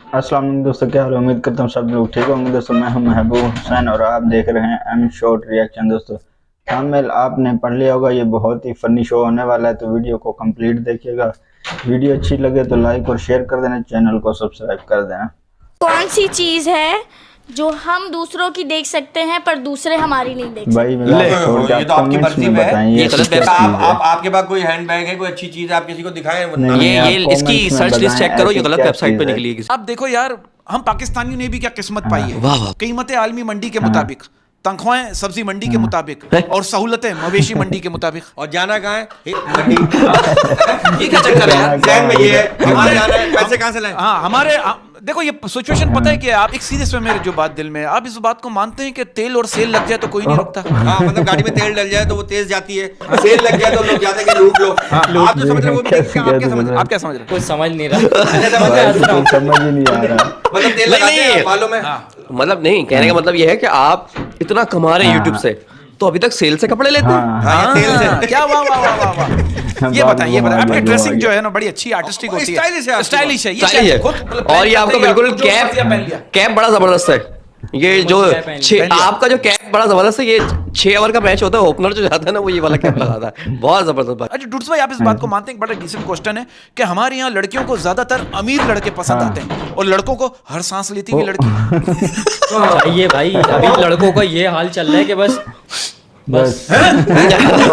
अस्सलाम वालेकुम दोस्तों, क्या हाल है? उम्मीद करता हूँ सब लोग ठीक होंगे। दोस्तों मैं हूं महबूब हुसैन और आप देख रहे हैं एम शॉर्ट रिएक्शन। दोस्तों थंबनेल आपने पढ़ लिया होगा, ये बहुत ही फनी शो होने वाला है, तो वीडियो को कंप्लीट देखिएगा। वीडियो अच्छी लगे तो लाइक और शेयर कर देना, चैनल को सब्सक्राइब कर देना। कौन सी चीज है जो हम दूसरों की देख सकते हैं पर दूसरे हमारी नहीं देख सकते? भाई ये तो आपकी मर्जी में है। ये गलत है। आपके पास कोई हैंडबैग है, कोई अच्छी चीज आप किसी को दिखाएं? ये इसकी सर्च लिस्ट चेक करो, ये गलत वेबसाइट पे निकली है। अब देखो यार, हम पाकिस्तानियों ने भी क्या किस्मत पाई है। वाह वाह। कीमतें आलमी मंडी के मुताबिक, तनख्वाहें सब्जी मंडी के मुताबिक और सहूलतें मवेशी मंडी के मुताबिक। और जाना कहाँ है? ये क्या चक्कर है यार? जहन में ये है, हमारे जाना है, पैसे कहाँ से लाएं? हाँ हमारे देखो ये सिचुएशन पता है कि आप एक सीरियस में मेरे जो बात दिल में है, आप इस बात को मानते हैं कि तेल और सेल लग जाए तो कोई नहीं रुकता। हाँ मतलब गाड़ी में तेल डल जाए तो वो तेज जाती है, सेल लग जाए तो लोग जाते हैं कि लूट लो। आप जो समझ रहे हो वो भी देख के आप क्या समझ रहे हो? आप क्या समझ रहे हो? कुछ समझ नहीं रहा। समझ ही नहीं आ रहा। मतलब तेल लगाते हैं मालूम है? मतलब नहीं, कहने का मतलब ये है कि आप इतना कमा रहे हैं यूट्यूब से, तो अभी तक सेल से कपड़े लेते हैं। हाँ तेल से क्या वाह वाह वाह वाह वाह। ये बताइए आपकी ड्रेसिंग जो है ना बड़ी अच्छी आर्टिस्टिक होती है, स्टाइलिश है, स्टाइलिश है। और ये आपका बिल्कुल कैप बड़ा जबरदस्त है। ये जो आपका जो कैप बड़ा जबरदस्त है। ये 6 ओवर का मैच होता है, ओपनर जो जाता है ना वो ये वाला कैप लगाता है, बहुत जबरदस्त बात। अच्छा डुड्स भाई, आप इस बात को मानते हैं? बड़ा डिसेंट क्वेश्चन है कि हमारे यहाँ लड़कियों को ज्यादातर अमीर लड़के पसंद आते हैं और लड़कों को हर सांस लेती हुई लड़की। ये भाई अभी लड़कों का ये हाल चल रहा है कि बस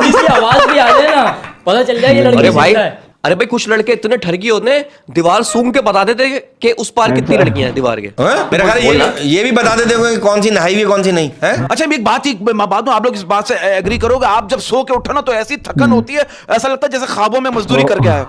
इसकी आवाज भी आ जाए ना पता चल जाए ये लड़की। अरे भाई कुछ लड़के इतने ठरकी होते हैं, दीवार सूंघ के बता देते कि उस पार कितनी लड़कियां हैं दीवार के। मेरा ख्याल ये भी बता देते हैं कौन सी नहाई हुई कौन सी नहीं है। अच्छा एक बात आप लोग इस बात से एग्री करोगे, आप जब सो के उठो ना तो ऐसी थकन होती है, ऐसा लगता है जैसे ख्वाबों में मजदूरी करके आए।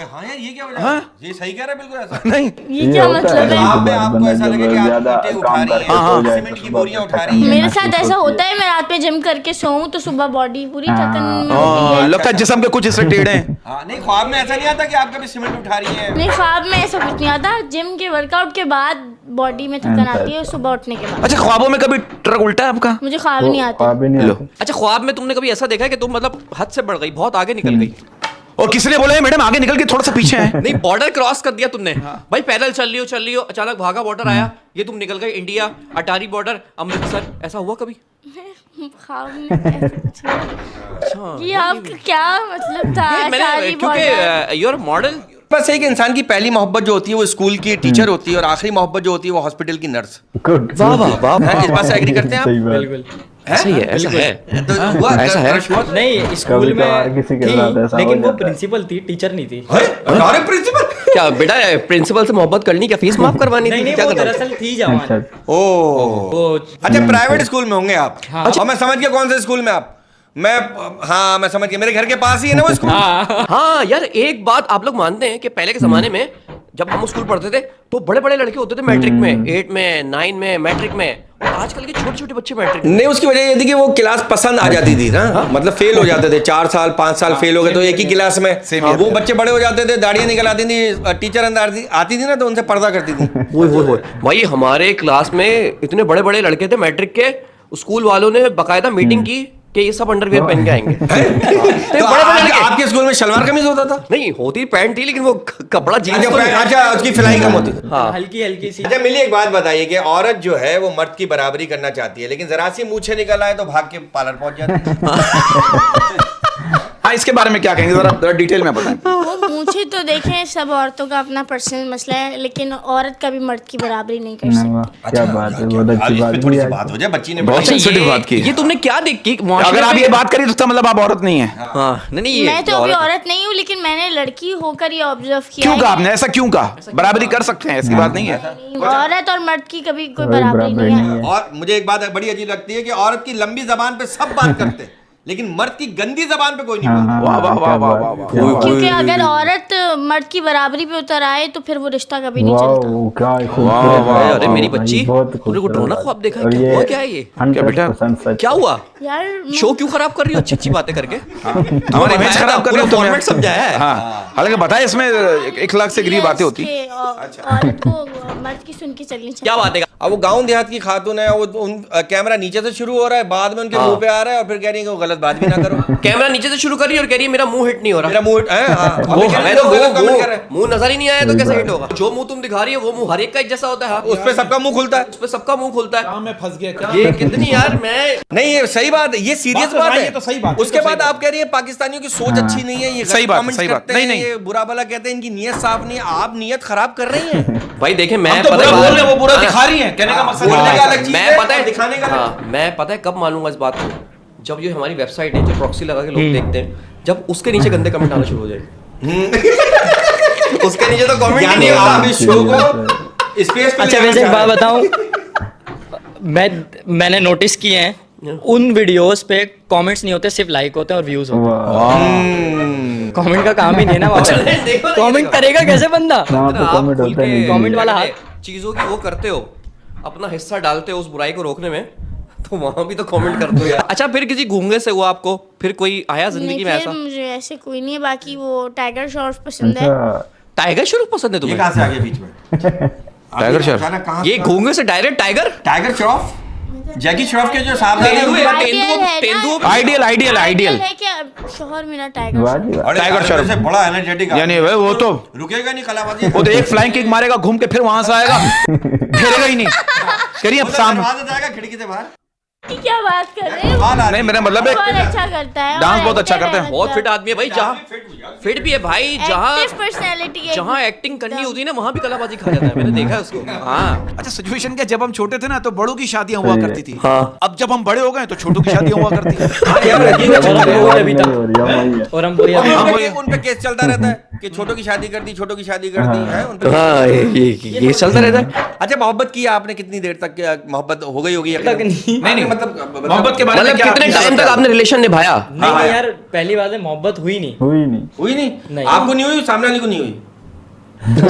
हाँ यार ये क्या वजह है? ये सही कह रहा है बिल्कुल ऐसा नहीं। ये क्या मतलब है? आपको ऐसा लगे कि आप ईंटें उठा रही हैं, सीमेंट की बोरियां उठा रही हैं। मेरे साथ ऐसा होता है, मैं रात में जिम करके सोऊं तो सुबह बॉडी पूरी थकन में होती है। लगता है जिस्म के कुछ हिस्से टेढ़े हैं। हाँ नहीं, ख्वाब में ऐसा नहीं आता कि आप कभी सीमेंट उठा रही हैं? नहीं, ख्वाब में ऐसा कुछ नहीं आता। जिम के वर्कआउट के बाद बॉडी में थकन आती है सुबह उठने के बाद। अच्छा ख्वाबों में कभी ट्रक उल्टा है आपका? मुझे ख्वाब नहीं आता। अच्छा ख्वाब में तुमने कभी ऐसा देखा है कि तुम मतलब हद से बढ़ गई, बहुत आगे निकल गई, और किसने बोला है मैडम आगे निकल के थोड़ा सा पीछे है? नहीं बॉर्डर क्रॉस कर दिया तुमने। भाई पैदल चल रही हो अचानक भागा बॉर्डर आया, ये तुम निकल गए इंडिया, अटारी बॉर्डर, अमृतसर। ऐसा हुआ कभी? ख्वाब में ऐसा कुछ नहीं। ये आपका क्या मतलब था? क्योंकि योर मॉडल बस एक इंसान की पहली मोहब्बत जो होती है वो स्कूल की टीचर होती है और आखिरी मोहब्बत जो होती है वो हॉस्पिटल की नर्स। वाह वाह वाह। इस बात से एग्री करते हैं आप? बिल्कुल ऐसा ही है, ऐसा है। तो हुआ ऐसा है नहीं, स्कूल में किसी के थी, साथ ऐसा लेकिन हो वो जाता है। प्रिंसिपल थी, टीचर नहीं थी। अरे प्रिंसिपल क्या बेटा प्रिंसिपल से मोहब्बत करनी, क्या फीस माफ करवानी थी? नहीं क्या वो करना? दरअसल थी जवान। ओ अच्छा, प्राइवेट स्कूल में होंगे आप? और मैं समझ गया कौन से स्कूल में आप। मैं समझ गया, मेरे घर के पास ही है ना वो स्कूल। हाँ यार एक बात आप लोग मानते हैं कि पहले के जमाने में जब हम स्कूल पढ़ते थे तो बड़े बड़े लड़के होते थे मैट्रिक में, 8 में, 9 में, मैट्रिक में, और आजकल के छोटे छोटे बच्चे मैट्रिक में। नहीं, उसकी वजह ये थी कि वो क्लास पसंद आ जाती थी ना, मतलब फेल हो जाते थे 4 साल 5 साल फेल हो गए तो एक ही क्लास में। वो बच्चे बड़े हो जाते थे, दाढ़ियां निकल आती थी, टीचर अंदर आती थी ना तो उनसे पर्दा करती थी। वो भाई हमारे क्लास में इतने बड़े बड़े लड़के थे मैट्रिक के, स्कूल वालों ने बाकायदा मीटिंग की कि ये सब अंडरवियर पहन के आएंगे। तो आपके स्कूल में शलवार कमीज होता था? नहीं होती पैंट थी, लेकिन वो कपड़ा जीन्स। अच्छा उसकी सिलाई कम होती थी। हाँ हल्की हल्की सी। अच्छा मिली, एक बात बताइए कि औरत जो है वो मर्द की बराबरी करना चाहती है, लेकिन जरा सी मूछें निकल आए तो भाग के पार्लर पहुंच जाती है। हाँ इसके बारे में क्या कहेंगे, जरा डिटेल में बताएं। वो मुझे तो देखें, सब औरतों का अपना पर्सनल मसला है, लेकिन औरत का भी मर्द की बराबरी नहीं कर सकती। क्या बात है, बहुत अच्छी बात थोड़ी सी बात हो जाए, बच्ची ने बहुत सेंसिटिव बात की। ये तुमने क्या देख की? अगर आप ये बात करी तो इसका मतलब आप औरत नहीं है। हाँ नहीं मैं तो अभी औरत नहीं हूँ, लेकिन मैंने लड़की होकर ये ऑब्जर्व किया। क्यों कहा आपने? ऐसा क्यों कहा? बराबरी कर सकते हैं, ऐसी बात नहीं है। औरत और मर्द की कभी कोई बराबरी नहीं है। और मुझे एक बात बड़ी अजीब लगती है कि औरत की लंबी जबान पे सब बात करते हैं, लेकिन मर्द की गंदी जबान पे कोई नहीं बोलता। वाह वाह वाह वाह वाह वाह। क्योंकि अगर औरत मर्द की बराबरी पे उतर आए तो फिर वो रिश्ता कभी नहीं चलता। अरे मेरी बच्ची, तुमने को ड्रोना ख्वाब देखा है? क्या हुआ? क्या है ये? क्या बेटा क्या हुआ? यार शो क्यों खराब कर रही हो अच्छी अच्छी बातें करके? हमारी इमेज खराब कर रही हो? फॉर्मेट समझाया है। हाँ हालांकि बताए इसमें 1 लाख से गरीब बातें होती। औरत को मर्द की सुन के चलनी चाहिए। क्या बात है? अब वो गांव देहात की खातून है, वो कैमरा नीचे से शुरू हो रहा है, बाद में उनके मुंह पे आ रहा है और फिर कह रही है कि वो गलत बात भी ना करो। कैमरा नीचे से शुरू कर रही है और कह रही है मेरा मुंह हिट नहीं हो रहा। मेरा मुंह मुंह नजर ही नहीं आया तो कैसे हिट होगा? जो मुंह तुम दिखा रही है वो मुंह हर एक का एक जैसा होता है। उस पे सबका मुंह खुलता है, उस पे सबका मुंह खुलता है। मैं फंस गया। ये कितनी यार मैं नहीं ये सही बात है, ये सीरियस बात है। ये तो सही बात है। उसके बाद आप कह रही है पाकिस्तानियों की सोच अच्छी नहीं है, ये सही बात है, कमेंट्स सही बात। करते हैं, नहीं, ये बुरा भला कहते हैं, इनकी नीयत साफ नहीं है। आप नीयत खराब कर रही हैं। भाई देखें मैं तो बुरा बोल रहे हैं, वो बुरा दिखा रही हैं, कहने का मकसद बोलने है। का अलग चीज मैं है, पता है दिखाने का अलग। मैं पता है कब मानूंगा इस बात को, जब ये हमारी वेबसाइट है जो प्रॉक्सी लगा के लोग देखते हैं, जब उसके नीचे गंदे कमेंट आना शुरू हो जाए। उसके नीचे तो कमेंट ही नहीं आप इस शो होता। को स्पेस पे अच्छा वैसे एक बात बताऊं, मैंने नोटिस किए हैं उन वीडियोस पे कमेंट्स नहीं होते, सिर्फ लाइक होते हैं और व्यूज होते हैं। कमेंट का काम ही नहीं ना वहाँ पे। कमेंट करेगा कैसे बंदा? कमेंट होता है नहीं। कमेंट वाला चीजों की वो करते हो, अपना हिस्सा डालते हो उस बुराई को रोकने में, तो वहां भी तो कमेंट करते हो यार। अच्छा फिर किसी गूंगे से हुआ आपको फिर कोई आया जिंदगी में नहीं, ऐसा? मुझे ऐसे कोई नहीं है, बाकी वो टाइगर श्रॉफ पसंद है। टाइगर श्रॉफ पसंद है ये तुम्हें? कहां से आ गया बीच में? टाइगर श्रॉफ? ये गूंगे से डायरेक्ट टाइगर? टाइगर श्रॉफ, जैकी श्रॉफ के जो साहब आइडियल है कि शोहर मेरा टाइगर टाइगर श्रॉफ से बड़ा एनर्जेटिक यानी वो तो रुकेगा नहीं कलाबाजी। वो तो एक फ्लाइंग किक मारेगा, घूम के फिर वहां से आएगा, घेरेगा ही नहीं। करिए अब सामने दरवाजे जाएगा खिड़की से बाहर। क्या बात कर रहे हैं? नहीं मेरा मतलब है बहुत अच्छा करता है, डांस और बहुत अच्छा actor करते है, हैं। बहुत फिट आदमी है भाई, जहाँ फिट भी है भाई, जहाँ Active personality है। जहाँ एक्टिंग करनी होती है ना वहाँ भी कलाबाजी खा जाता है, मैंने देखा है उसको। हाँ अच्छा सिचुएशन क्या, जब हम छोटे थे ना तो बड़ों की शादियां हुआ करती थी। हाँ। अब जब हम बड़े हो गए तो छोटों की शादियां हुआ करती है। और हम बोरिया उन पे केस चलता रहता है कि छोटों की शादी कर दी, छोटों की शादी कर दी है उन पे। हाँ ये चलता रहता है। अच्छा मोहब्बत की आपने कितनी देर तक मोहब्बत हो गई होगी? तक नहीं। नहीं मतलब मोहब्बत के बारे में मतलब क्या कितने टाइम तक आपने रिलेशन निभाया? नहीं यार, पहली बात है मोहब्बत हुई नहीं। हुई नहीं? नहीं। आपको नहीं हुई, सामने वाले को नहीं हुई?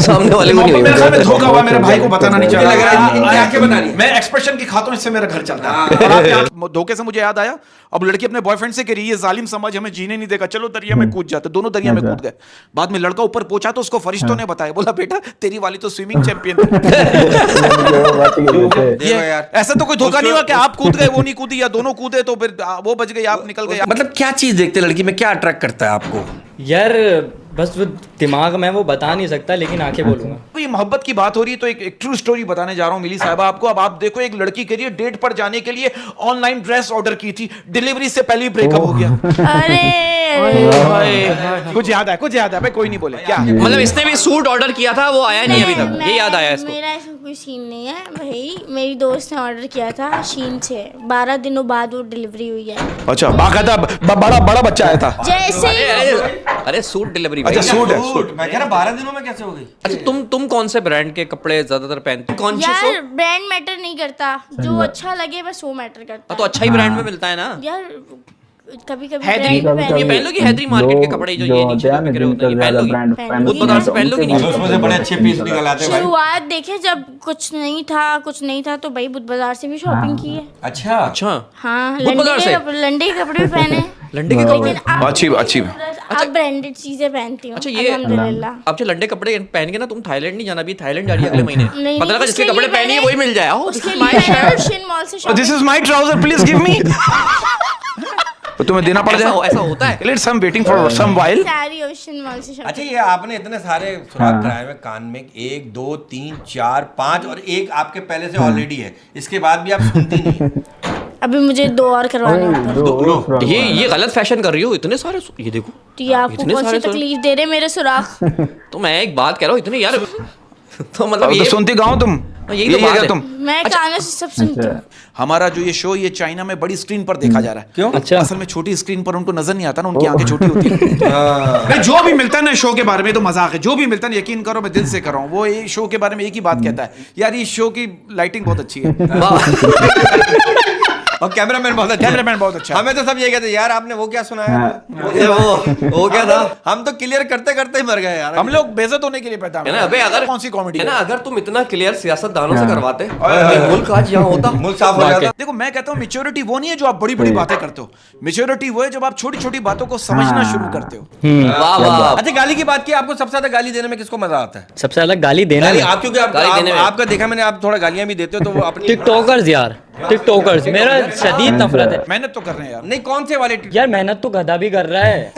सामने वाले को नहीं मेरे ख्याल में धोखा हुआ, मेरे भाई को बताना नहीं मुझे लग रहा है इनकी चाहिए। आंखें बता रही हैं। मैं एक्सप्रेशन की खाता हूं, इससे मेरा घर चलता है। और आप यहाँ धोखे से मुझे याद आया, अब लड़की अपने बॉयफ्रेंड से कह रही है जालिम समाज हमें जीने नहीं देगा, चलो दरिया में कूद जाते। दोनों दरिया में कूद गए। बाद में लड़का ऊपर पहुंचा तो उसको फरिश्तों ने बताया, बोला बेटा तेरी वाली तो स्विमिंग चैंपियन थी। देखो यार, ऐसा तो कोई धोखा नहीं हुआ कि आप कूद गए वो नहीं कूदी, या दोनों कूदे तो फिर वो बच गई आप निकल गए। मतलब क्या चीज देखते लड़की में, क्या अट्रैक्ट करता है आपको? यार बस वो दिमाग में वो बता नहीं सकता, लेकिन आंखें बोलूंगा। तो ये मोहब्बत की बात हो रही है तो एक ट्रू स्टोरी बताने जा रहा हूँ मिली साहिबा आपको। अब आप देखो, एक लड़की के लिए डेट पर जाने के लिए ऑनलाइन ड्रेस ऑर्डर की थी, डिलीवरी से पहले ही ब्रेकअप हो गया। अरे कुछ याद है भाई, कोई नहीं बोले क्या? मतलब इसने भी सूट ऑर्डर किया था, वो आया नहीं अभी तक, ये याद आया इसको। मेरा ऐसा कोई सीन नहीं है भाई, मेरी दोस्त ने ऑर्डर किया था शीन से, 12 दिनों बाद वो डिलीवरी हुई है। अच्छा बाकायदा बड़ा बच्चा आया था। जैसे ही अरे सूट डिलीवरी। अच्छा सूट है। मैं कह रहा 12 दिनों में कैसे हो गई? अच्छा तुम कौन से ब्रांड के कपड़े ज्यादातर पहनते हो? कॉन्शियस हो? यार ब्रांड मैटर नहीं करता, जो अच्छा लगे बस वो मैटर करता तो अच्छा ही ब्रांड में मिलता है ना यार। कभी कभी हैदरी ये पहन लोगी, हैदरी मार्केट के कपड़े जो ये नीचे पे गिरे होते हैं, ये पहन लोगी? बुध बाजार से पहन लोगी नहीं? उसमें से बड़े अच्छे पीस निकल आते हैं भाई। शुरुआत देखे जब कुछ नहीं था तो भाई बुध बाजार से भी शॉपिंग की है। अच्छा अच्छा हाँ, बुध बाजार से? लंडे के कपड़े भी पहने। लंडे के कपड़े? अच्छी आप ब्रांडेड चीजें पहनती हूँ अच्छा ये अल्हम्दुलिल्लाह। अब जो लंडे कपड़े पहन के ना तुम थाईलैंड नहीं जाना, भी थाईलैंड जा रही है अगले महीने। नहीं, पता लगा जिसके उसके कपड़े लिए पहनी है मैंने- वही मिल जाए। ओह उसके दिस इज लिए माय मैंने शर्ट। ओशियन मॉल से shopping this is my trouser please give me. तो तुम्हें देना पड़ जाए, ऐसा होता है। Let's I am waiting for some while. सारी ओशियन मॉल से अच्छा शॉपिंग। ये आपने इतने सारे सुराग कराए हुए कान में, 1 2 3 4 5 और एक आपके पहले से ऑलरेडी है, इसके बाद भी आप सुनती नहीं? अभी मुझे 2 और करवाने हैं। ये गलत फैशन कर रही हो, इतने सारे ये देखो। तो ये आपको इतने कौन सी सारे तकलीफ दे रहे मेरे सुराख? तो मैं एक बात कह रहा हूँ, इतने यार तो मतलब तो ये सुनती गाओ तुम, यही तो है बात क्या है। तुम? मैं कानों से सब सुनती हूँ। हमारा जो ये शो ये चाइना में बड़ी स्क्रीन पर देखा जा रहा है। क्यों? अच्छा। असल में छोटी स्क्रीन पर उनको नजर नहीं आता ना, उनकी आंखें छोटी होती है। भाई जो भी मिलता है ना शो के बारे में तो मजाक है, जो भी मिलता है यकीन करो मैं दिल से कर रहा हूँ, वो ये शो के बारे में एक ही बात कहता है, यार ये शो की लाइटिंग बहुत अच्छी है। और कैमरामैन बहुत अच्छा, कैमरामैन बहुत अच्छा। हमें तो सब ये कहते यार आपने वो क्या सुनाया, वो क्या था? हम तो क्लियर करते करते ही मर गए यार। हम लोग बेइज्जत होने के लिए पैदा है ना? अबे अगर कौन सी कॉमेडी है ना, अगर तुम इतना क्लियर सियासतदानों से करवाते अरे, मुल्क आज यहाँ होता। मुल्क साफ हो जाता। देखो मैं कहता हूँ मेच्योरिटी वो नहीं है जो आप बड़ी बड़ी बातें करते हो, मेच्योरिटी वो है जब आप छोटी छोटी बातों को समझना शुरू करते हो। वाह वाह। अच्छा गाली की बात की, आपको सबसे ज्यादा गाली देने में किसको मजा आता है? सबसे ज्यादा गाली देना गाली है आप, क्योंकि गाली देने में। आपका देखा मैंने, आप थोड़ा गालियां भी देते हो तो वो अपनी टिकटॉकर्स यार, टिकटॉकर्स मेरा शदीद नफरत है। मेहनत तो कर रहे हैं यार। नहीं कौन से वाले यार मेहनत तो गधा भी कर रहा है।